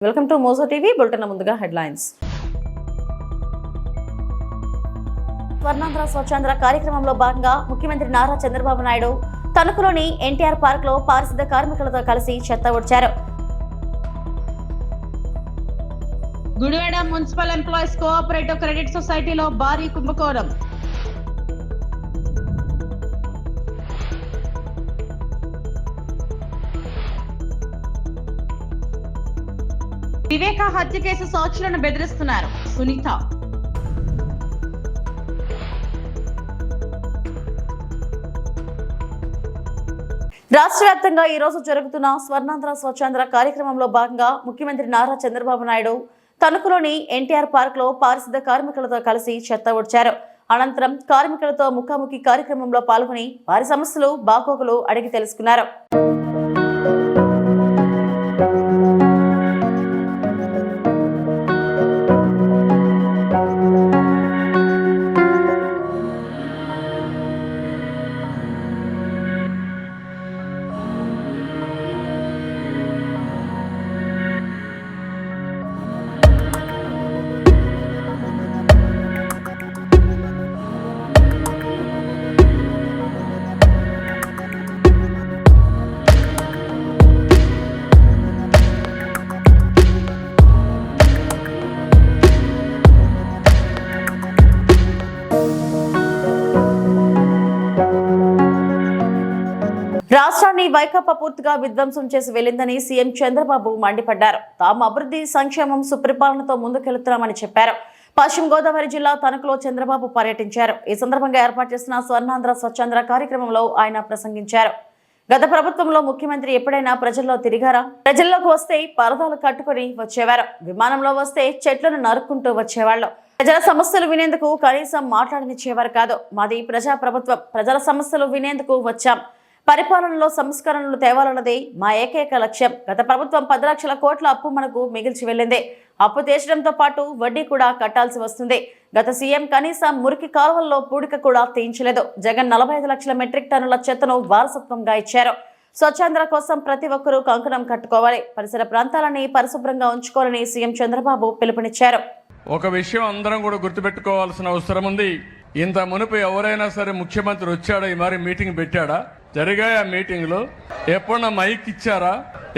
Welcome to Mojo TV bulletin. ముందుగా headlines. Swarnandhra Swachhandhra కార్యక్రమంలో భాగంగా ముఖ్యమంత్రి నారా చంద్రబాబు నాయుడు తణుకులోని ఎన్టీఆర్ పార్క్ లో పారిశుద్ధ కార్మికులతో కలిసి చెత్త ఊడ్చారు. Gudivada municipal employees cooperative credit సొసైటీలో భారీ కుంభకోణం. వివేక హత్య కేసు సాక్షులను బెదిరిస్తున్నారు సునీత. రాష్ట్ర వ్యాప్తంగా ఈ రోజు జరుగుతున్న స్వర్ణాంధ్ర స్వచ్ఛాంధ్ర కార్యక్రమంలో భాగంగా ముఖ్యమంత్రి నారా చంద్రబాబు నాయుడు తణుకులోని ఎన్టీఆర్ పార్క్ లో పారిశుద్ధ కార్మికులతో కలిసి చెత్త ఊడ్చారు. అనంతరం కార్మికులతో ముఖాముఖి కార్యక్రమంలో పాల్గొని వారి సమస్యలు బాగోగులు అడిగి తెలుసుకున్నారు. రాష్ట్రాన్ని వైకాపా పూర్తిగా విధ్వంసం చేసి వెళ్లిందని సీఎం చంద్రబాబు మండిపడ్డారు. తాము అభివృద్ధి, సంక్షేమం, సుపరిపాలనతో ముందుకెళ్తున్నామని చెప్పారు. పశ్చిమ గోదావరి జిల్లా తణుకులో చంద్రబాబు పర్యటించారు. ఈ సందర్భంగా ఏర్పాటు చేసిన స్వర్ణాంధ్ర స్వచ్ఛాంధ్ర కార్యక్రమంలో ఆయన ప్రసంగించారు. గత ప్రభుత్వంలో ముఖ్యమంత్రి ఎప్పుడైనా ప్రజల్లో తిరిగారా? ప్రజల్లోకి వస్తే పరదాలు కట్టుకుని వచ్చేవారు. విమానంలో వస్తే చెట్లను నరుక్కుంటూ వచ్చేవాళ్ళు. ప్రజల సమస్యలు వినేందుకు కనీసం మాట్లాడనిచ్చేవారు కాదు. మాది ప్రజా ప్రభుత్వం. ప్రజల సమస్యలు వినేందుకు వచ్చాం. పరిపాలనలో సంస్కరణలు తేవాలన్నదే మా ఏకైక లక్ష్యం. గత ప్రభుత్వం 10 లక్షల కోట్ల అప్పు మనకు మిగిల్చి వెళ్ళింది. అప్పు తీర్చడంతో పాటు వడ్డీ కూడా కట్టాల్సి వస్తుంది. గత సీఎం కనీసం మురికి కాలువల్లో పూడిక కూడా తీయించలేదు. జగన్ 45 లక్షల మెట్రిక్ టన్నుల చెత్తను వారసత్వంగా ఇచ్చారు. స్వచ్ఛాంధ్ర కోసం ప్రతి ఒక్కరూ కంకణం కట్టుకోవాలి. పరిసర ప్రాంతాలని పరిశుభ్రంగా ఉంచుకోవాలని సీఎం చంద్రబాబు పిలుపునిచ్చారు. ఒక విషయం అందరం కూడా గుర్తుపెట్టుకోవాల్సిన అవసరం ఉంది. ఇంత మునుపు ఎవరైనా సరే ముఖ్యమంత్రి వచ్చాడా, ఈ మరి మీటింగ్ పెట్టాడా? జరిగాయి ఆ మీటింగ్లో? ఎప్పుడన్నా మైక్ ఇచ్చారా?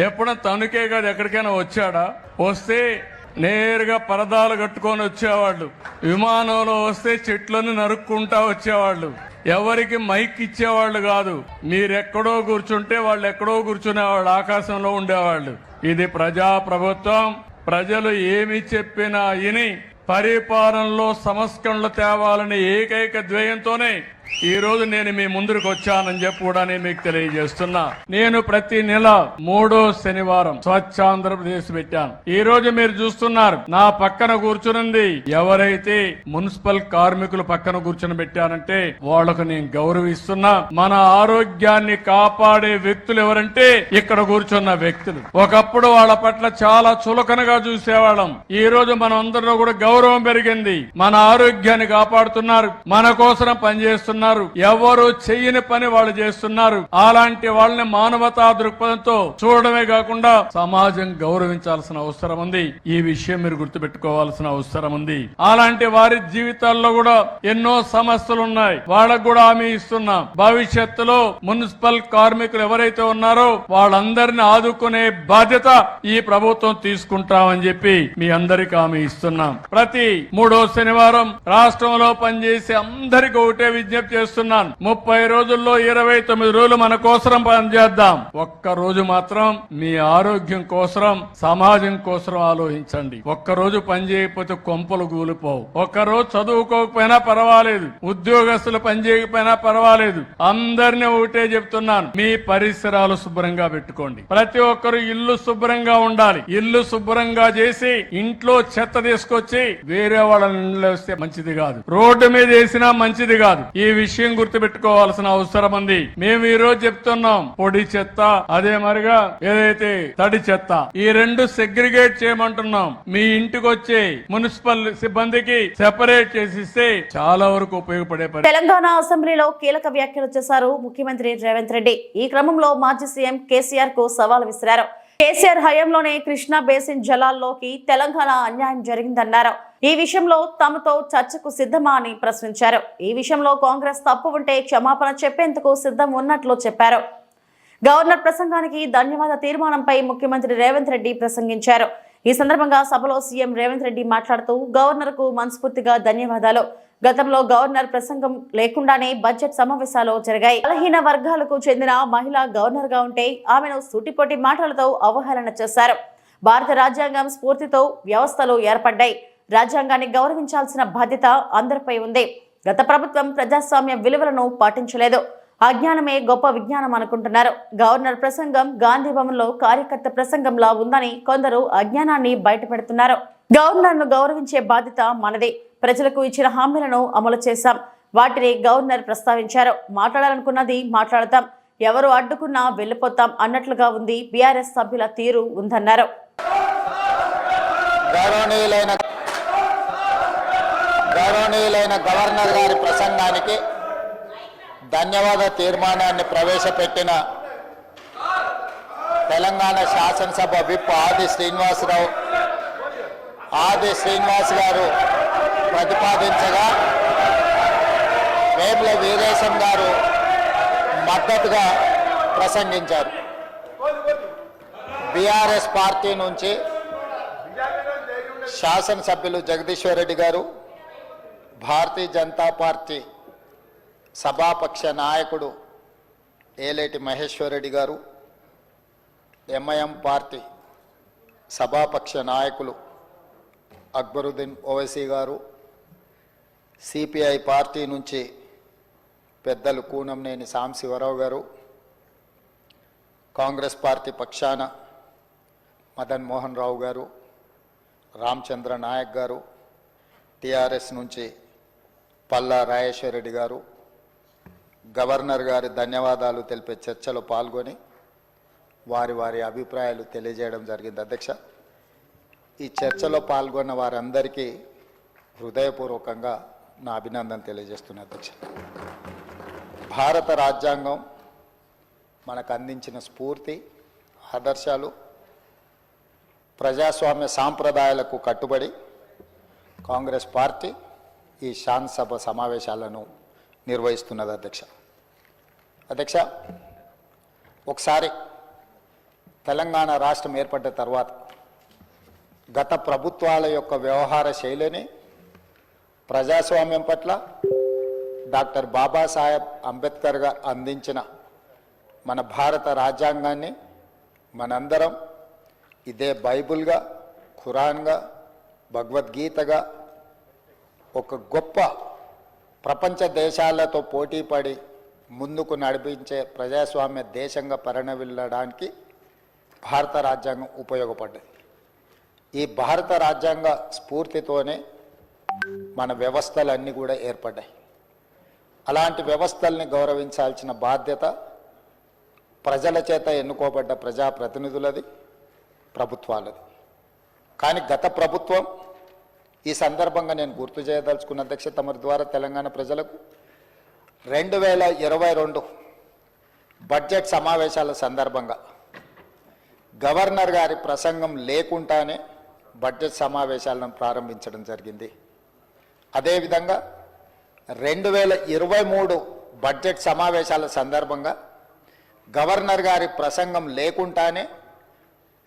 ఎప్పుడన్నా తణుకే కాదు ఎక్కడికైనా వచ్చాడా? వస్తే నేరుగా పరదాలు కట్టుకొని వచ్చేవాళ్ళు. విమానంలో వస్తే చెట్లను నరుక్కుంటా వచ్చేవాళ్ళు. ఎవరికి మైక్ ఇచ్చేవాళ్ళు కాదు. మీరెక్కడో కూర్చుంటే వాళ్ళు ఎక్కడో కూర్చునేవాళ్ళు, ఆకాశంలో ఉండేవాళ్ళు. ఇది ప్రజా ప్రభుత్వం. ప్రజలు ఏమి చెప్పినా విని పరిపాలనలో సంస్కరణలు తేవాలని ఏకైక ధ్యేయంతోనే ఈ రోజు నేను మీ ముందుకు వచ్చానని చెప్పి కూడా నేను మీకు తెలియజేస్తున్నా. నేను ప్రతి నెల 3వ శనివారం స్వచ్ఛ ఆంధ్రప్రదేశ్ పెట్టాను. ఈ రోజు మీరు చూస్తున్నారు నా పక్కన కూర్చునింది ఎవరైతే మున్సిపల్ కార్మికులు పక్కన కూర్చుని పెట్టానంటే వాళ్లకు నేను గౌరవిస్తున్నా. మన ఆరోగ్యాన్ని కాపాడే వ్యక్తులు ఎవరంటే ఇక్కడ కూర్చున్న వ్యక్తులు. ఒకప్పుడు వాళ్ళ పట్ల చాలా చులకనగా చూసేవాళ్ళం. ఈ రోజు మన అందరిలో కూడా గౌరవం పెరిగింది. మన ఆరోగ్యాన్ని కాపాడుతున్నారు, మన కోసం పనిచేస్తున్నారు. ఎవరు చెయ్యని పని వాళ్ళు చేస్తున్నారు. అలాంటి వాళ్ళని మానవతా దృక్పథంతో చూడడమే కాకుండా సమాజం గౌరవించాల్సిన అవసరం ఉంది. ఈ విషయం మీరు గుర్తుపెట్టుకోవాల్సిన అవసరం ఉంది. అలాంటి వారి జీవితాల్లో కూడా ఎన్నో సమస్యలు ఉన్నాయి. వాళ్ళకు కూడా హామీ ఇస్తున్నాం. భవిష్యత్తులో మున్సిపల్ కార్మికులు ఎవరైతే ఉన్నారో వాళ్ళందరినీ ఆదుకునే బాధ్యత ఈ ప్రభుత్వం తీసుకుంటామని చెప్పి మీ అందరికీ హామీ ఇస్తున్నాం. ప్రతి 3వ శనివారం రాష్ట్రంలో పనిచేసే అందరికీ ఒకటే విజ్ఞప్తి చేస్తున్నాను. 30 రోజుల్లో 29 రోజులు మన కోసం పనిచేద్దాం. ఒక్క రోజు మాత్రం మీ ఆరోగ్యం కోసం, సమాజం కోసం ఆలోచించండి. ఒక్క రోజు పని చేయకపోతే కొంపలు కూలిపోవు. ఒక్క రోజు చదువుకోకపోయినా పర్వాలేదు, ఉద్యోగస్తులు పని చేయకపోయినా పర్వాలేదు. అందరినీ ఒకటే చెప్తున్నాను, మీ పరిసరాలు శుభ్రంగా పెట్టుకోండి. ప్రతి ఒక్కరు ఇల్లు శుభ్రంగా ఉండాలి. ఇల్లు శుభ్రంగా చేసి ఇంట్లో చెత్త తీసుకొచ్చి వేరే వాళ్ళ ఇల్లు వస్తే మంచిది కాదు. రోడ్డు మీద వేసినా మంచిది కాదు. ఈ విషయం గుర్తుపెట్టుకోవాల్సిన అవసరం ఉంది. మేము ఈ రోజు చెప్తున్నాం, పొడి చెత్త అదే మరిగా ఏదైతే తడి చెత్త, ఈ రెండు సెగ్రిగేట్ చేయమంటున్నాం. మీ ఇంటికి వచ్చే మున్సిపల్ సిబ్బందికి సెపరేట్ చేసిస్తే చాలా వరకు ఉపయోగపడే. తెలంగాణ అసెంబ్లీలో కీలక వ్యాఖ్యలు చేశారు ముఖ్యమంత్రి రేవంత్ రెడ్డి. ఈ క్రమంలో మాజీ సీఎం కేసీఆర్ కు సవాల్ విసిరారు. కేసీఆర్ హయాంలోనే కృష్ణా బేసిన్ జలాల్లోకి తెలంగాణ అన్యాయం జరిగిందన్నారు. ఈ విషయంలో తమతో చర్చకు సిద్ధమా అని ప్రశ్నించారు. ఈ విషయంలో కాంగ్రెస్ తప్పు ఉంటే క్షమాపణ చెప్పేందుకు సిద్ధం ఉన్నట్లు చెప్పారు. గవర్నర్ ప్రసంగానికి ధన్యవాద తీర్మానంపై ముఖ్యమంత్రి రేవంత్ రెడ్డి ప్రసంగించారు. ఈ సందర్భంగా సభలో సీఎం రేవంత్ రెడ్డి మాట్లాడుతూ గవర్నర్కు మనస్ఫూర్తిగా ధన్యవాదాలు. గతంలో గవర్నర్ ప్రసంగం లేకుండానే బడ్జెట్ సమావేశాలు జరిగాయి. బలహీన వర్గాలకు చెందిన మహిళ గవర్నర్ గా ఉంటే ఆమెను సూటిపోటి మాటలతో అవహేళన చేశారు. భారత రాజ్యాంగం స్ఫూర్తితో వ్యవస్థలు ఏర్పడ్డాయి. రాజ్యాంగాన్ని గౌరవించాల్సిన బాధ్యత అందరిపై ఉంది. గత ప్రభుత్వం ప్రజాస్వామ్య విలువలను పాటించలేదు. అజ్ఞానమే గొప్ప విజ్ఞానం అనుకుంటున్నారు. గవర్నర్ ప్రసంగం గాంధీ భవన్లో కార్యకర్త ప్రసంగంలా ఉందని కొందరు అజ్ఞానాన్ని బయటపెడుతున్నారు. గవర్నర్ను గౌరవించే బాధ్యత మనదే. ప్రజలకు ఇచ్చిన హామీలను అమలు చేశాం. వాటిని గవర్నర్ ప్రస్తావించారు. మాట్లాడాలనుకున్నది మాట్లాడతాం, ఎవరు అడ్డుకున్నా వెళ్లిపోతాం అన్నట్లుగా ఉంది బీఆర్ఎస్ సభ్యుల తీరు ఉందన్నారు. గౌరవనీయులైన గవర్నర్ గారి ప్రసంగానికి ధన్యవాద తీర్మానాన్ని ప్రవేశపెట్టిన తెలంగాణ శాసనసభ విప్ ఆది శ్రీనివాస్ గారు ప్రతిపాదించగా వేముల వీరేశం గారు మద్దతుగా ప్రసంగించారు. బీఆర్ఎస్ పార్టీ నుంచి శాసనసభ్యులు జగదీశ్వర్ రెడ్డి గారు, భారతీయ జనతా పార్టీ సభాపక్ష నాయకుడు ఏలేటి మహేశ్వర్ రెడ్డి గారు, ఎంఐఎం పార్టీ సభాపక్ష నాయకులు అక్బరుద్దీన్ ఓవైసీ గారు, సిపిఐ పార్టీ నుంచి పెద్దలు కూనంనేని సాంశివరావు గారు, కాంగ్రెస్ పార్టీ పక్షాన మదన్ మోహన్ రావు గారు, రామచంద్ర నాయక్ గారు, టిఆర్ఎస్ నుంచి పల్లా రాజేశ్వర రెడ్డి గారు గవర్నర్ గారి ధన్యవాదాలు తెలిపే చర్చలో పాల్గొని వారి అభిప్రాయాలు తెలియజేయడం జరిగింది. అధ్యక్ష, ఈ చర్చలో పాల్గొన్న వారందరికీ హృదయపూర్వకంగా నా అభినందన తెలియజేస్తున్నా. అధ్యక్ష, భారత రాజ్యాంగం మనకు అందించిన స్ఫూర్తి, ఆదర్శాలు, ప్రజాస్వామ్య సాంప్రదాయాలకు కట్టుబడి కాంగ్రెస్ పార్టీ ఈ శాసనసభ సమావేశాలను నిర్వహిస్తున్నది. అధ్యక్ష, ఒకసారి తెలంగాణ రాష్ట్రం ఏర్పడ్డ తర్వాత గత ప్రభుత్వాల యొక్క వ్యవహార శైలిని ప్రజాస్వామ్యం పట్ల డాక్టర్ బాబాసాహెబ్ అంబేద్కర్ గారు అందించిన మన భారత రాజ్యాంగాన్ని మనందరం ఇదే బైబిల్గా, ఖురాన్గా, భగవద్గీతగా ఒక గొప్ప ప్రపంచ దేశాలతో పోటీపడి ముందుకు నడిపించే ప్రజాస్వామ్య దేశంగా పరిణమిల్లడానికి భారత రాజ్యాంగం ఉపయోగపడ్డది. ఈ భారత రాజ్యాంగ స్ఫూర్తితోనే మన వ్యవస్థలన్నీ కూడా ఏర్పడ్డాయి. అలాంటి వ్యవస్థల్ని గౌరవించాల్సిన బాధ్యత ప్రజల చేత ఎన్నుకోబడ్డ ప్రజాప్రతినిధులది, ప్రభుత్వాలది. కానీ గత ప్రభుత్వం, ఈ సందర్భంగా నేను గుర్తు చేయదలుచుకున్న అధ్యక్ష తమరి ద్వారా తెలంగాణ ప్రజలకు 2022 బడ్జెట్ సమావేశాల సందర్భంగా గవర్నర్ గారి ప్రసంగం లేకుండానే బడ్జెట్ సమావేశాలను ప్రారంభించడం జరిగింది. అదేవిధంగా 2023 బడ్జెట్ సమావేశాల సందర్భంగా గవర్నర్ గారి ప్రసంగం లేకుండానే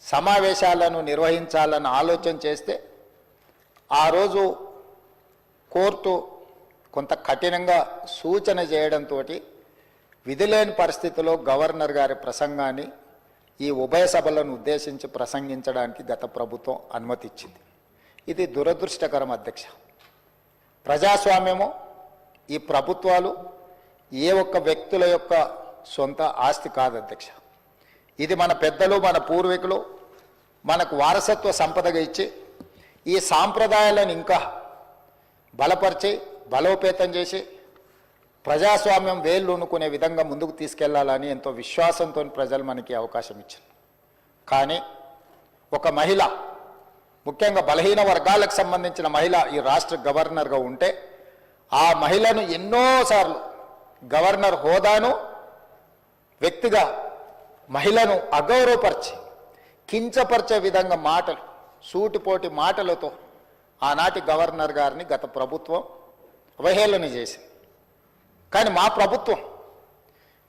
సమావేశాలను నిర్వహించాలని ఆలోచన చేస్తే ఆ రోజు కోర్టు కొంత కఠినంగా సూచన చేయడంతో విధిలేని పరిస్థితిలో గవర్నర్ గారి ప్రసంగాన్ని ఈ ఉభయ సభలను ఉద్దేశించి ప్రసంగించడానికి గత ప్రభుత్వం అనుమతి ఇచ్చింది. ఇది దురదృష్టకరం అధ్యక్ష. ప్రజాస్వామ్యము, ఈ ప్రభుత్వాలు ఏ ఒక్క వ్యక్తుల యొక్క సొంత ఆస్తి కాదు అధ్యక్ష. ఇది మన పెద్దలు, మన పూర్వీకులు మనకు వారసత్వ సంపదగా ఇచ్చి ఈ సాంప్రదాయాలను ఇంకా బలపరిచి బలోపేతం చేసి ప్రజాస్వామ్యం వేళ్ళునుకునే విధంగా ముందుకు తీసుకెళ్లాలని ఎంతో విశ్వాసంతో ప్రజలు మనకి అవకాశం ఇచ్చారు. కానీ ఒక మహిళ, ముఖ్యంగా బలహీన వర్గాలకు సంబంధించిన మహిళ ఈ రాష్ట్ర గవర్నర్గా ఉంటే ఆ మహిళను ఎన్నోసార్లు గవర్నర్ హోదాను వ్యక్తిగా మహిళను అగౌరవపరిచి కించపరిచే విధంగా మాటలు, సూటిపోటి మాటలతో ఆనాటి గవర్నర్ గారిని గత ప్రభుత్వం అవహేళన చేసింది. కానీ మా ప్రభుత్వం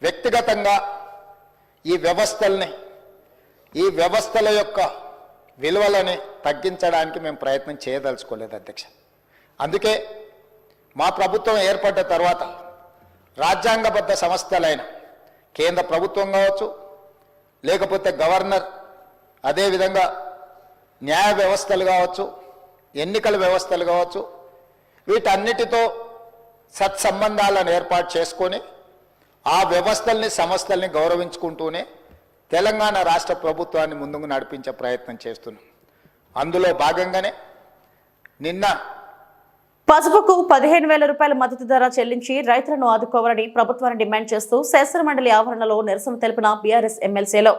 వ్యక్తిగతంగా ఈ వ్యవస్థల యొక్క విలువలని తగ్గించడానికి మేము ప్రయత్నం చేయదలుచుకోలేదు అధ్యక్ష. అందుకే మా ప్రభుత్వం ఏర్పడ్డ తర్వాత రాజ్యాంగబద్ధ సంస్థలైన కేంద్ర ప్రభుత్వం కావచ్చు, లేకపోతే గవర్నర్, అదేవిధంగా న్యాయ వ్యవస్థలు కావచ్చు, ఎన్నికల వ్యవస్థలు కావచ్చు, వీటన్నిటితో సత్సంబంధాలను ఏర్పాటు చేసుకొని ఆ వ్యవస్థల్ని సంస్థల్ని గౌరవించుకుంటూనే తెలంగాణ రాష్ట్ర ప్రభుత్వాన్ని ముందుకు నడిపించే ప్రయత్నం చేస్తున్నాం. అందులో భాగంగానే నిన్న పసుపుకు 15,000 రూపాయల మద్దతు ధర చెల్లించి రైతులను ఆదుకోవాలని ప్రభుత్వాన్ని డిమాండ్ చేస్తూ శాసనమండలి ఆవరణలో నిరసన తెలిపిన బీఆర్ఎస్ ఎమ్మెల్సీలో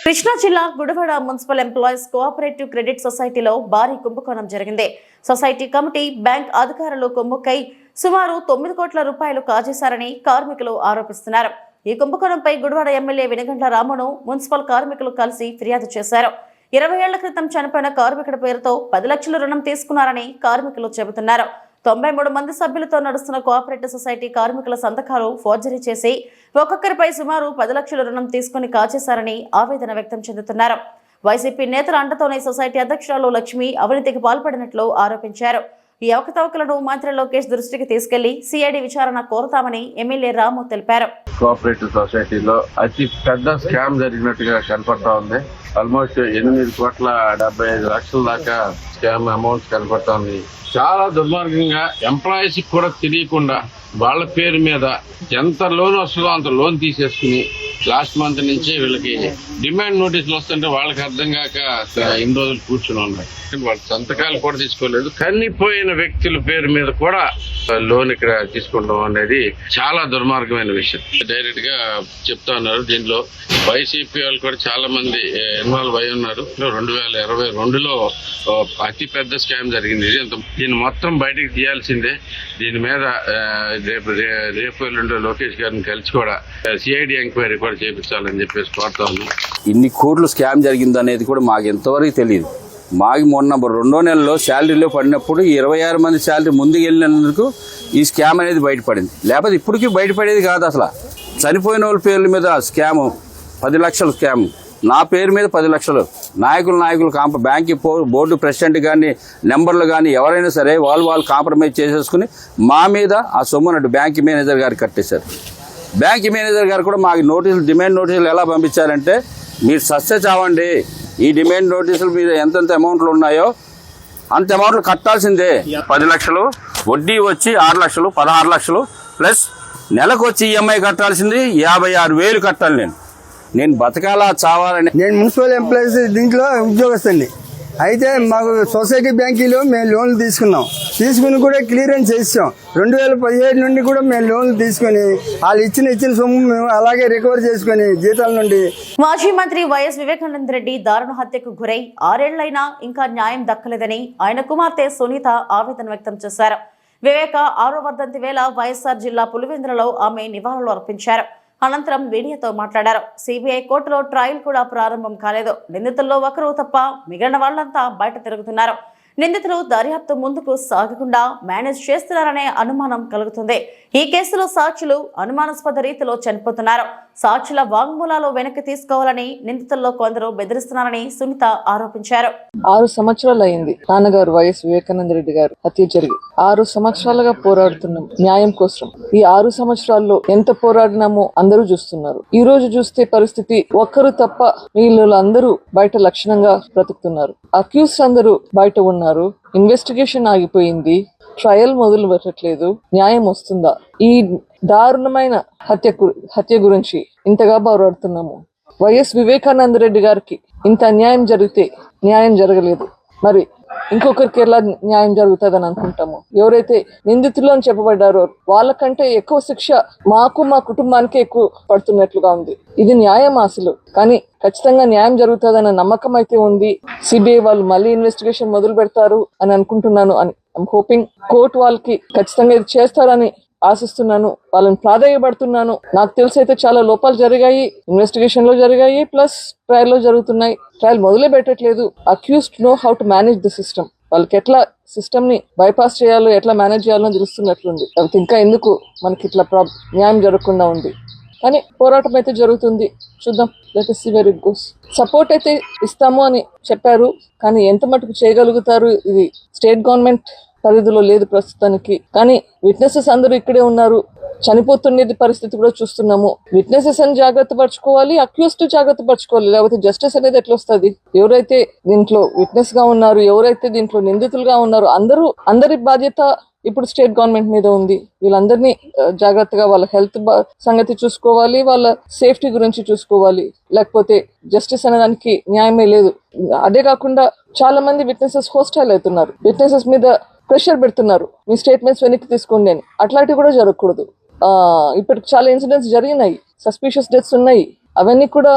కృష్ణా జిల్లా Gudivada municipal employees cooperative credit సొసైటీలో భారీ కుంభకోణం జరిగింది. సొసైటీ కమిటీ, బ్యాంక్ అధికారులు కుమ్ముక్కై సుమారు 9 కోట్ల రూపాయలు కాజేశారని కార్మికులు ఆరోపిస్తున్నారు. ఈ కుంభకోణంపై గుడివాడ ఎమ్మెల్యే వెనుగండ్ల రామును మున్సిపల్ కార్మికులు కలిసి ఫిర్యాదు చేశారు. 20 ఏళ్ల క్రితం చనిపోయిన కార్మికుడి పేరుతో 10 లక్షల రుణం తీసుకున్నారని కార్మికులు చెబుతున్నారు. 93 మంది సభ్యులతో నడుస్తున్న కోఆపరేటివ్ సొసైటీ కార్మికుల సంతకాలు ఫోర్జరీ చేసి ఒక్కొక్కరిపై సుమారు 10 లక్షల రుణం తీసుకుని కాచేశారని ఆవేదన వ్యక్తం చెందుతున్నారు. వైసీపీ నేతల అండతోనే సొసైటీ అధ్యక్షురాలు లక్ష్మి అవినీతికి పాల్పడినట్లు ఆరోపించారు. ఈ అవకతవకలను మంత్రి లోకేష్ దృష్టికి తీసుకెళ్లి సిఐడి విచారణ కోరుతామని ఎమ్మెల్యే రాము తెలిపారు. కోఆపరేటివ్ సొసైటీలో అతి పెద్ద స్కామ్ జరిగినట్టుగా కనపడతా ఉంది. ఆల్మోస్ట్ 8,75,00,000 దాకా స్కామ్ అమౌంట్ కనపడతా ఉంది. చాలా దుర్మార్గంగా ఎంప్లాయీస్ కూడా తెలియకుండా వాళ్ళ పేరు మీద ఎంత లోన్ వస్తుందో అంత లోన్ తీసేసుకుని లాస్ట్ మంత్ నుంచి వీళ్ళకి డిమాండ్ నోటీసులు వస్తుంటే వాళ్ళకి అర్థం కాక ఇన్ని రోజులు కూర్చుని ఉన్నాయి. వాళ్ళ సంతకాలు కూడా తీసుకోలేదు. చనిపోయిన వ్యక్తుల పేరు మీద కూడా లోన్ ఇక్కడ తీసుకుంటాం అనేది చాలా దుర్మార్గమైన విషయం. డైరెక్ట్ గా చెప్తా ఉన్నారు. దీనిలో వైసీపీ వాళ్ళు కూడా చాలా మంది ఇన్వాల్వ్ అయి ఉన్నారు. 2022లో అతి పెద్ద స్కామ్ జరిగింది. దీన్ని మొత్తం బయటకు తీయాల్సిందే. దీని మీద రేపు ఎల్లుండి లోకేష్ గారిని కలిసి కూడా సిఐడి ఎంక్వైరీ కూడా చేయించాలని చెప్పేసి కోరుతా ఉన్నాం. ఇన్ని కోట్లు స్కామ్ జరిగింది అనేది కూడా మాకు ఎంతవరకు తెలియదు. మాకు మొన్న 2వ నెలలో శాలరీలో పడినప్పుడు 26 మంది శాలరీ ముందుకు వెళ్ళినందుకు ఈ స్కామ్ అనేది బయటపడింది. లేకపోతే ఇప్పటికీ బయటపడేది కాదు. అసలు చనిపోయిన వాళ్ళ పేర్ల మీద స్కాము 10 లక్షల స్కామ్, నా పేరు మీద 10 లక్షలు, నాయకులు బ్యాంక్ బోర్డు ప్రెసిడెంట్ కానీ నెంబర్లు కానీ ఎవరైనా సరే వాళ్ళు కాంప్రమైజ్ చేసేసుకుని మా మీద ఆ సొమ్మునట్టు బ్యాంక్ మేనేజర్ గారు కట్టేశారు. బ్యాంక్ మేనేజర్ గారు కూడా మాకు డిమాండ్ నోటీసులు ఎలా పంపించారంటే, మీరు సస్య చావండి, ఈ డిమాండ్ నోటీసులు మీరు ఎంతెంత అమౌంట్లు ఉన్నాయో అంత అమౌంట్లు కట్టాల్సిందే. 10 లక్షలు, వడ్డీ వచ్చి 6 లక్షలు, 16 లక్షలు ప్లస్ నెలకు వచ్చి ఈఎంఐ కట్టాల్సింది 56,000 కట్టాలి. నేను బతకాలా చావాలని. నేను మున్సిపల్ ఎంప్లాయీస్ దీంట్లో ఉద్యోగస్తుని. అయితే మాకు సొసైటీ బ్యాంకీలో మేము లోన్లు తీసుకుని కూడా క్లియరెన్స్ చేసాం. 2017 నుండి కూడా మేము లోన్లు తీసుకుని వాళ్ళు ఇచ్చిన సొమ్ము మేము అలాగే రికవర్ చేసుకుని జీతాల నుండి. మాజీ మంత్రి వైఎస్ వివేకానంద రెడ్డి దారుణ హత్యకు గురై 6 ఏళ్లైనా ఇంకా న్యాయం దక్కలేదని ఆయన కుమార్తె సునీత ఆవేదన వ్యక్తం చేశారు. వివేక 6వ వర్ధంతి వేళ వైఎస్ఆర్ జిల్లా పులివెందులలో ఆమె నివాళులు అర్పించారు. అనంతరం మీడియాతో మాట్లాడారు. సిబిఐ కోర్టులో ట్రయల్ కూడా ప్రారంభం కాలేదు. నిందితుల్లో ఒకరు తప్ప మిగిలిన వాళ్లంతా బయట తిరుగుతున్నారు. నిందితులు దర్యాప్తు ముందుకు సాగకుండా మేనేజ్ చేస్తున్నారనే అనుమానం కలుగుతుంది. ఈ కేసులో సాక్షులు అనుమానాస్పద రీతిలో చనిపోతున్నారు. సాక్షుల వాంగ్మూలాలు వెనక్కి తీసుకోవాలని నిందితుల్లో కొందరు బెదిరిస్తున్నారని సునీత ఆరోపించారు. 6 సంవత్సరాలు అయింది నాన్నగారు వైఎస్ వివేకానంద రెడ్డి గారు హత్య జరిగి. 6 సంవత్సరాలుగా పోరాడుతున్నాం న్యాయం కోసం. ఈ 6 సంవత్సరాల్లో ఎంత పోరాడినామో అందరూ చూస్తున్నారు. ఈ రోజు చూస్తే పరిస్థితి ఒక్కరు తప్ప వీళ్ళందరూ బయట లక్షణంగా బ్రతుకుతున్నారు. అక్యూస్ అందరూ బయట ఉన్నారు. ఇన్వెస్టిగేషన్ ఆగిపోయింది. ట్రయల్ మొదలు పెట్టట్లేదు. న్యాయం వస్తుందా? ఈ దారుణమైన హత్య గురించి ఇంతగా పోరాడుతున్నాము. వైఎస్ వివేకానంద రెడ్డి గారికి ఇంత అన్యాయం జరిగితే న్యాయం జరగలేదు, మరి ఇంకొకరికి ఎలా న్యాయం జరుగుతుందని అనుకుంటాము. ఎవరైతే నిందితులు అని చెప్పబడ్డారో వాళ్ళకంటే ఎక్కువ శిక్ష మాకు, మా కుటుంబానికి ఎక్కువ పడుతున్నట్లుగా ఉంది. ఇది న్యాయం అసలు? కానీ ఖచ్చితంగా న్యాయం జరుగుతుందన్న నమ్మకం అయితే ఉంది. సిబిఐ వాళ్ళు మళ్ళీ ఇన్వెస్టిగేషన్ మొదలు పెడతారు అని అనుకుంటున్నాను. ఐఎమ్ హోపింగ్ కోర్టు వాళ్ళకి ఖచ్చితంగా ఇది చేస్తారని ఆశిస్తున్నాను, వాళ్ళని ప్రాధాన్యపడుతున్నాను. నాకు తెలిసి అయితే చాలా లోపాలు జరిగాయి, ఇన్వెస్టిగేషన్ లో జరిగాయి, ప్లస్ ట్రయల్ లో జరుగుతున్నాయి. ట్రయల్ మొదలే పెట్టట్లేదు. Accused know how to manage the system. వాళ్ళకి ఎట్లా సిస్టమ్ ని బైపాస్ చేయాలో, ఎట్లా మేనేజ్ చేయాలో తెలుస్తున్నట్లుంది. కాబట్టి ఇంకా ఎందుకు మనకి ఇట్లా న్యాయం జరగకుండా ఉంది. కానీ పోరాటం అయితే జరుగుతుంది, చూద్దాం. Let us see where it goes. Support అయితే ఇస్తాము అని చెప్పారు, కానీ ఎంత మటుకు చేయగలుగుతారు ఇది స్టేట్ గవర్నమెంట్ పరిధిలో లేదు ప్రస్తుతానికి. కానీ విట్నెసెస్ అందరూ ఇక్కడే ఉన్నారు, చనిపోతున్నది పరిస్థితి కూడా చూస్తున్నాము. విట్నెసెస్ అని జాగ్రత్త పరచుకోవాలి, అక్యూస్డ్ జాగ్రత్త పరచుకోవాలి, లేకపోతే జస్టిస్ అనేది ఎట్లా వస్తుంది? ఎవరైతే దీంట్లో విట్నెస్ గా ఉన్నారు, ఎవరైతే దీంట్లో నిందితులుగా ఉన్నారు, అందరి బాధ్యత ఇప్పుడు స్టేట్ గవర్నమెంట్ మీద ఉంది. వీళ్ళందరినీ జాగ్రత్తగా వాళ్ళ హెల్త్ సంగతి చూసుకోవాలి, వాళ్ళ సేఫ్టీ గురించి చూసుకోవాలి, లేకపోతే జస్టిస్ అనేదానికి న్యాయమే లేదు. అదే కాకుండా చాలా మంది విట్నెసెస్ హోస్టైల్ అవుతున్నారు, విట్నెసెస్ మీద ప్రెషర్ పెడుతున్నారు, మీ స్టేట్మెంట్స్ వెనక్కి తీసుకోండి అని. అట్లాంటివి కూడా జరగకూడదు. ఇప్పటికి చాలా ఇన్సిడెంట్స్ జరిగినాయి, సస్పిషియస్ డెత్స్ ఉన్నాయి, అవన్నీ కూడా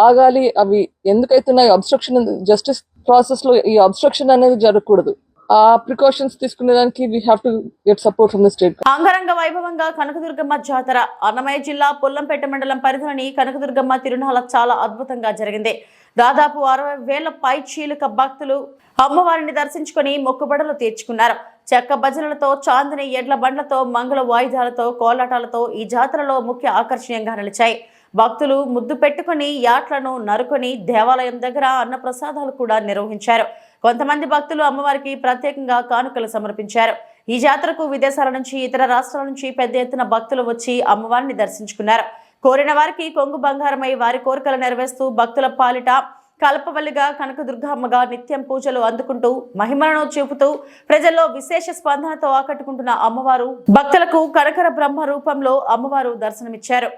ఆగాలి. అవి ఎందుకైతున్నాయి? అబ్స్ట్రక్షన్, జస్టిస్ ప్రాసెస్ లో ఈ అబ్స్ట్రక్షన్ అనేది జరగకూడదు. ఆ ప్రికాషన్స్ తీసుకునేదానికి we have to get support from the state. అంగరంగ వైభవంగా కనకదుర్గమ్మ జాతర అన్నమయ్య జిల్లా పొల్లంపేట మండలం పరిధిలోని కనకదుర్గమ్మ తిరునాళ చాలా అద్భుతంగా జరిగింది. దాదాపు 60,000 పై చీలిక భక్తులు అమ్మవారిని దర్శించుకుని మొక్కుబడులు తీర్చుకున్నారు. చెక్క భజనలతో, చాందిని ఎడ్ల బండ్లతో, మంగళ వాయిద్యాలతో, కోలాటాలతో ఈ జాతరలో ముఖ్య ఆకర్షణీయంగా నిలిచాయి. భక్తులు ముద్దు పెట్టుకుని యాట్లను నరుకుని దేవాలయం దగ్గర అన్నప్రసాదాలు కూడా నిర్వహించారు. కొంతమంది భక్తులు అమ్మవారికి ప్రత్యేకంగా కానుకలు సమర్పించారు. ఈ జాతరకు విదేశాల నుంచి, ఇతర రాష్ట్రాల నుంచి పెద్ద ఎత్తున భక్తులు వచ్చి అమ్మవారిని దర్శించుకున్నారు. కోరిన వారికి కొంగు బంగారమై వారి కోరికలు నెరవేరుస్తూ భక్తుల పాలిట కల్పవల్లిగా కనకదుర్గమ్మగా నిత్యం పూజలు అందుకుంటూ మహిమలను చూపుతూ ప్రజల్లో విశేష స్పందనతో ఆకట్టుకుంటున్న అమ్మవారు భక్తులకు కనకర బ్రహ్మ రూపంలో అమ్మవారు దర్శనమిచ్చారు.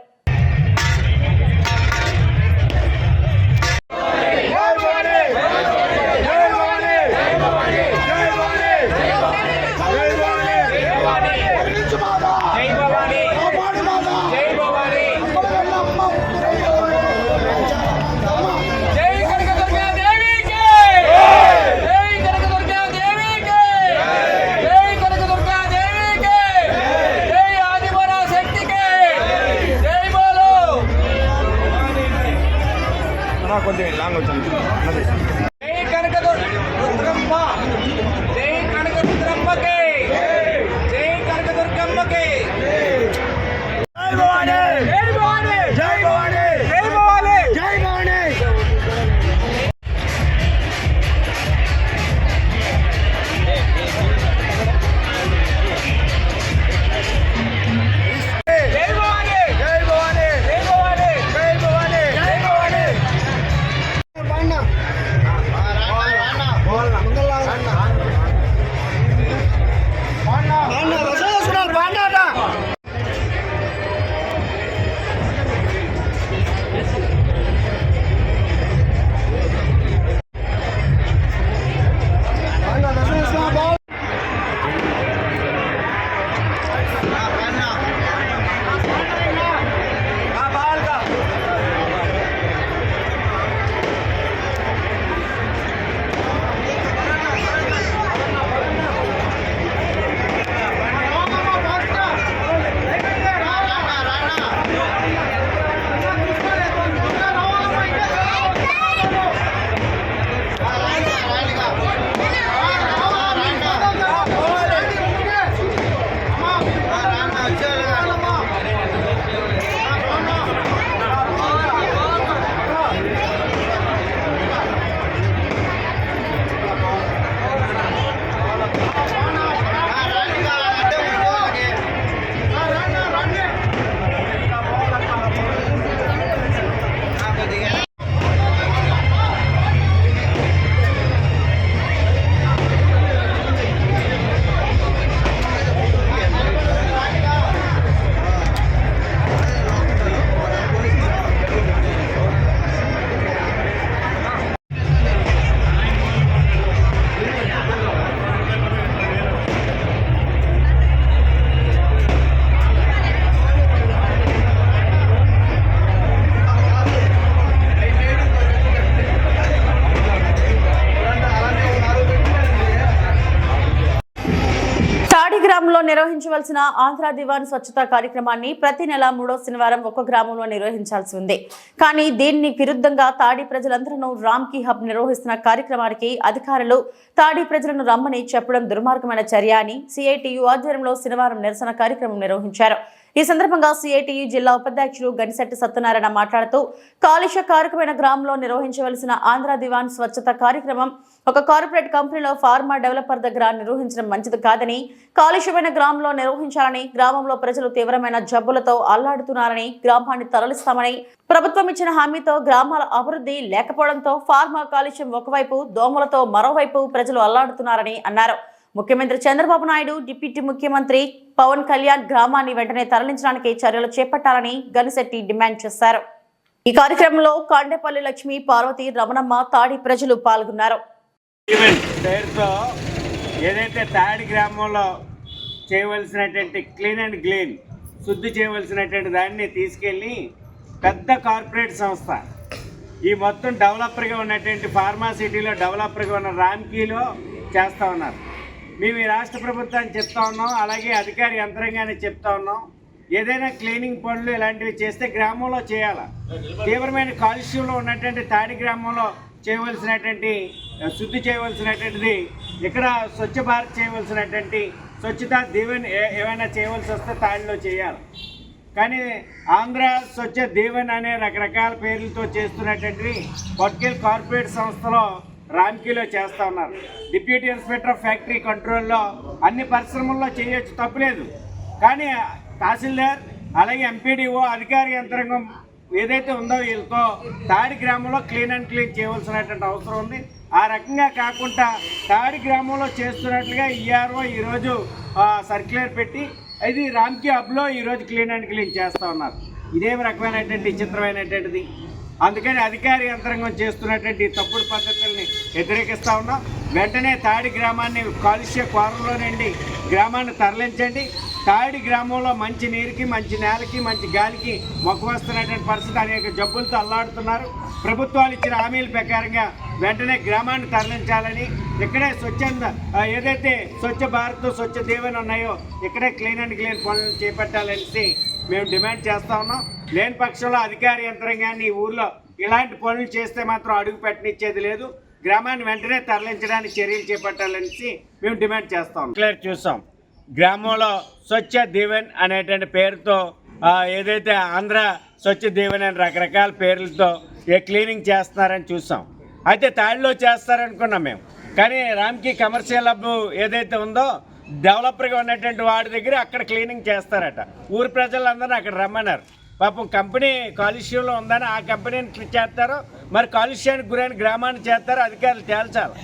కొంచెం లాంగ్ వచ్చింది. జై కనకదుర్గమ్మ, జై కనకదుర్గమ్మకి, జై కనకదుర్గమ్మకి. జై భవాని, జై భవాని, జై భవాని, జై భవాని, జై భవాని. నిర్వహించవలసిన ఆంధ్ర దివాన్ స్వచ్ఛతా కార్యక్రమాన్ని ప్రతి నెల 3వ శనివారం ఒక్క గ్రామంలో నిర్వహించాల్సి ఉంది. కానీ దీన్ని విరుద్ధంగా తాడి ప్రజలందరూ రామ్కీ హబ్ నిర్వహిస్తున్న కార్యక్రమానికి అధికారులు తాడి ప్రజలను రమ్మని చెప్పడం దుర్మార్గమైన చర్య అని సిఐటియు ఆధ్వర్యంలో శనివారం నిరసన కార్యక్రమం నిర్వహించారు. ఈ సందర్భంగా సిఐటియు జిల్లా ఉపాధ్యక్షులు గనిశెట్టి సత్యనారాయణ మాట్లాడుతూ కాలుష్య కారకమైన గ్రామంలో నిర్వహించవలసిన ఆంధ్ర దివాన్ స్వచ్ఛత కార్యక్రమం ఒక కార్పొరేట్ కంపెనీలో ఫార్మా డెవలపర్ దగ్గర నిర్వహించడం మంచిది కాదని, కాలుష్యమైన గ్రామంలో నిర్వహించాలని, గ్రామంలో ప్రజలు తీవ్రమైన జబ్బులతో అల్లాడుతున్నారని, గ్రామాన్ని తరలిస్తామని ప్రభుత్వం ఇచ్చిన హామీతో గ్రామాల అభివృద్ధి లేకపోవడంతో ఫార్మా కాలుష్యం ఒకవైపు, దోమలతో మరోవైపు ప్రజలు అల్లాడుతున్నారని అన్నారు. ముఖ్యమంత్రి చంద్రబాబు నాయుడు, డిప్యూటీ ముఖ్యమంత్రి పవన్ కళ్యాణ్ గ్రామాన్ని వెంటనే తరలించడానికి చర్యలు చేపట్టాలని గనిశెట్టి డిమాండ్ చేశారు. ఈ కార్యక్రమంలో కాండేపల్లి లక్ష్మి, పార్వతి, రమణమ్మ, తాడి ప్రజలు పాల్గొన్నారు. పేరుతో ఏదైతే తాడి గ్రామంలో చేయవలసినటువంటి క్లీన్ అండ్ క్లీన్ శుద్ధి చేయవలసినటువంటి దాన్ని తీసుకెళ్ళి పెద్ద కార్పొరేట్ సంస్థ ఈ మొత్తం డెవలపర్గా ఉన్నటువంటి ఫార్మాసిటీలో డెవలపర్గా ఉన్న రామ్కీలో చేస్తూ ఉన్నారు. మేము ఈ రాష్ట్ర ప్రభుత్వాన్ని చెప్తా ఉన్నాం, అలాగే అధికారి యంత్రాంగాన్ని చెప్తా ఉన్నాం. ఏదైనా క్లీనింగ్ పనులు ఇలాంటివి చేస్తే గ్రామంలో చేయాలి. తీవ్రమైన కాలుష్యంలో ఉన్నటువంటి తాడి గ్రామంలో చేయవలసినటువంటి శుద్ధి చేయవలసినటువంటిది ఇక్కడ స్వచ్ఛ భారత్ చేయవలసినటువంటి స్వచ్ఛతా దీవెన్ ఏమైనా చేయవలసి వస్తే తాడిలో చేయాలి. కానీ ఆంధ్ర స్వచ్ఛ దీవెన్ అనే రకరకాల పేర్లతో చేస్తున్నటువంటివి పట్టుకెళ్ళి కార్పొరేట్ సంస్థలో రామ్కీలో చేస్తూ ఉన్నారు. డిప్యూటీ ఇన్స్పెక్టర్ ఆఫ్ ఫ్యాక్టరీ కంట్రోల్లో అన్ని పరిశ్రమల్లో చేయొచ్చు, తప్పులేదు. కానీ తహసీల్దార్ అలాగే ఎంపీడీఓ అధికారి యంత్రాంగం ఏదైతే ఉందో వీళ్ళతో తాడి గ్రామంలో క్లీన్ అండ్ క్లీన్ చేయవలసినటువంటి అవసరం ఉంది. ఆ రకంగా కాకుండా తాడి గ్రామంలో చేస్తున్నట్లుగా ఈఆర్ఓ ఈరోజు సర్క్యులర్ పెట్టి ఇది రామ్కీ హబ్లో ఈరోజు క్లీన్ అండ్ క్లీన్ చేస్తూ ఉన్నారు. ఇదేమి రకమైనటువంటి విచిత్రమైనటువంటిది. అందుకని అధికారి యంత్రాంగం చేస్తున్నటువంటి తప్పుడు పద్ధతుల్ని వ్యతిరేకిస్తూ ఉన్నాం. వెంటనే తాడి గ్రామాన్ని కాలుష్య కోరంలో నుండి గ్రామాన్ని తరలించండి. తాడి గ్రామంలో మంచి నీరుకి, మంచి నేలకి, మంచి గాలికి మొక్కవస్తున్నటువంటి పరిస్థితి, అనేక జబ్బులతో అల్లాడుతున్నారు. ప్రభుత్వాలు ఇచ్చిన హామీల ప్రకారంగా వెంటనే గ్రామాన్ని తరలించాలని, ఇక్కడే స్వచ్ఛంద ఏదైతే స్వచ్ఛ భారత్, స్వచ్ఛ దీవెన ఉన్నాయో ఇక్కడే క్లీన్ అండ్ క్లీన్ పనులను చేపట్టాలనేసి మేము డిమాండ్ చేస్తూ ఉన్నాం. లేని పక్షంలో అధికార యంత్రాంగాన్ని ఈ ఊర్లో ఇలాంటి పనులు చేస్తే మాత్రం అడుగు పెట్టనిచ్చేది లేదు. గ్రామాన్ని వెంటనే తరలించడానికి చర్యలు చేపట్టాలనేసి మేము డిమాండ్ చేస్తాం. చూసాం గ్రామంలో స్వచ్ఛ దీవెన్ అనేటువంటి పేరుతో ఏదైతే ఆంధ్ర స్వచ్ఛ దీవెన్ అని రకరకాల పేర్లతో క్లీనింగ్ చేస్తున్నారని చూసాం. అయితే తాడిలో చేస్తారనుకున్నాం మేము. కానీ రామ్కీ కమర్షియల్ హబ్ ఏదైతే ఉందో డెవలపర్గా ఉన్నటువంటి వాడి దగ్గర అక్కడ క్లీనింగ్ చేస్తారట. ఊరు ప్రజలందరినీ అక్కడ రమ్మన్నారు. పాపం కంపెనీ కాలుష్యంలో ఉందని ఆ కంపెనీని చేస్తారో, మరి కాలుష్యానికి గురైన గ్రామాన్ని చేస్తారో అధికారులు తేల్చాలి.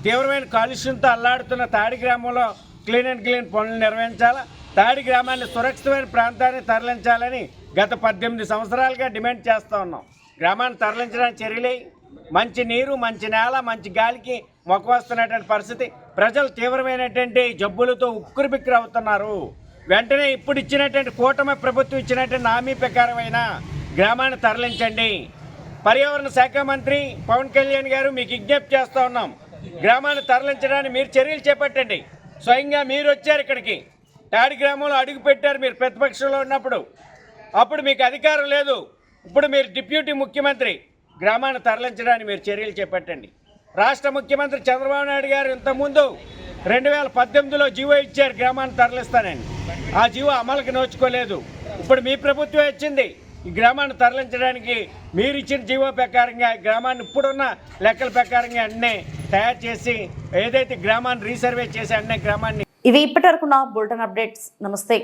తీవ్రమైన కాలుష్యంతో అల్లాడుతున్న తాడి గ్రామంలో క్లీన్ అండ్ క్లీన్ పనులు నిర్వహించాలా. తాడి గ్రామాన్ని సురక్షితమైన ప్రాంతాన్ని తరలించాలని గత 18 సంవత్సరాలుగా డిమాండ్ చేస్తూ ఉన్నాం. గ్రామాన్ని తరలించడానికి చర్యలే. మంచి నీరు, మంచి నేల, మంచి గాలికి మొక్కవస్తున్నటువంటి పరిస్థితి. ప్రజలు తీవ్రమైనటువంటి జబ్బులతో ఉక్కిరిబిక్కిరి అవుతున్నారు. వెంటనే ఇప్పుడు ఇచ్చినటువంటి కూటమి ప్రభుత్వం ఇచ్చినటువంటి హామీ ప్రకారమైన గ్రామాన్ని తరలించండి. పర్యావరణ శాఖ మంత్రి పవన్ కళ్యాణ్ గారు మీకు విజ్ఞప్తి చేస్తూ ఉన్నాం. గ్రామాన్ని తరలించడానికి మీరు చర్యలు చేపట్టండి. స్వయంగా మీరు వచ్చారు ఇక్కడికి, తాడి గ్రామంలో అడుగు పెట్టారు మీరు ప్రతిపక్షంలో ఉన్నప్పుడు. అప్పుడు మీకు అధికారం లేదు. ఇప్పుడు మీరు డిప్యూటీ ముఖ్యమంత్రి. గ్రామాన్ని తరలించడానికి మీరు చర్యలు చేపట్టండి. రాష్ట్ర ముఖ్యమంత్రి చంద్రబాబు నాయుడు గారు ఇంతకుముందు 2018లో జీవో ఇచ్చారు గ్రామాన్ని తరలిస్తానని. ఆ జీవో అమలుకి నోచుకోలేదు. ఇప్పుడు మీ ప్రభుత్వం వచ్చింది. ఈ గ్రామాన్ని తరలించడానికి మీరు ఇచ్చిన జీవో ప్రకారంగా గ్రామాన్ని ఇప్పుడున్న లెక్కల ప్రకారంగా అన్నీ తయారు చేసి ఏదైతే గ్రామాన్ని రీసర్వే చేసి అన్నీ గ్రామాన్ని. ఇవి ఇప్పటివరకున్న బులెటిన్ అప్డేట్స్. నమస్తే.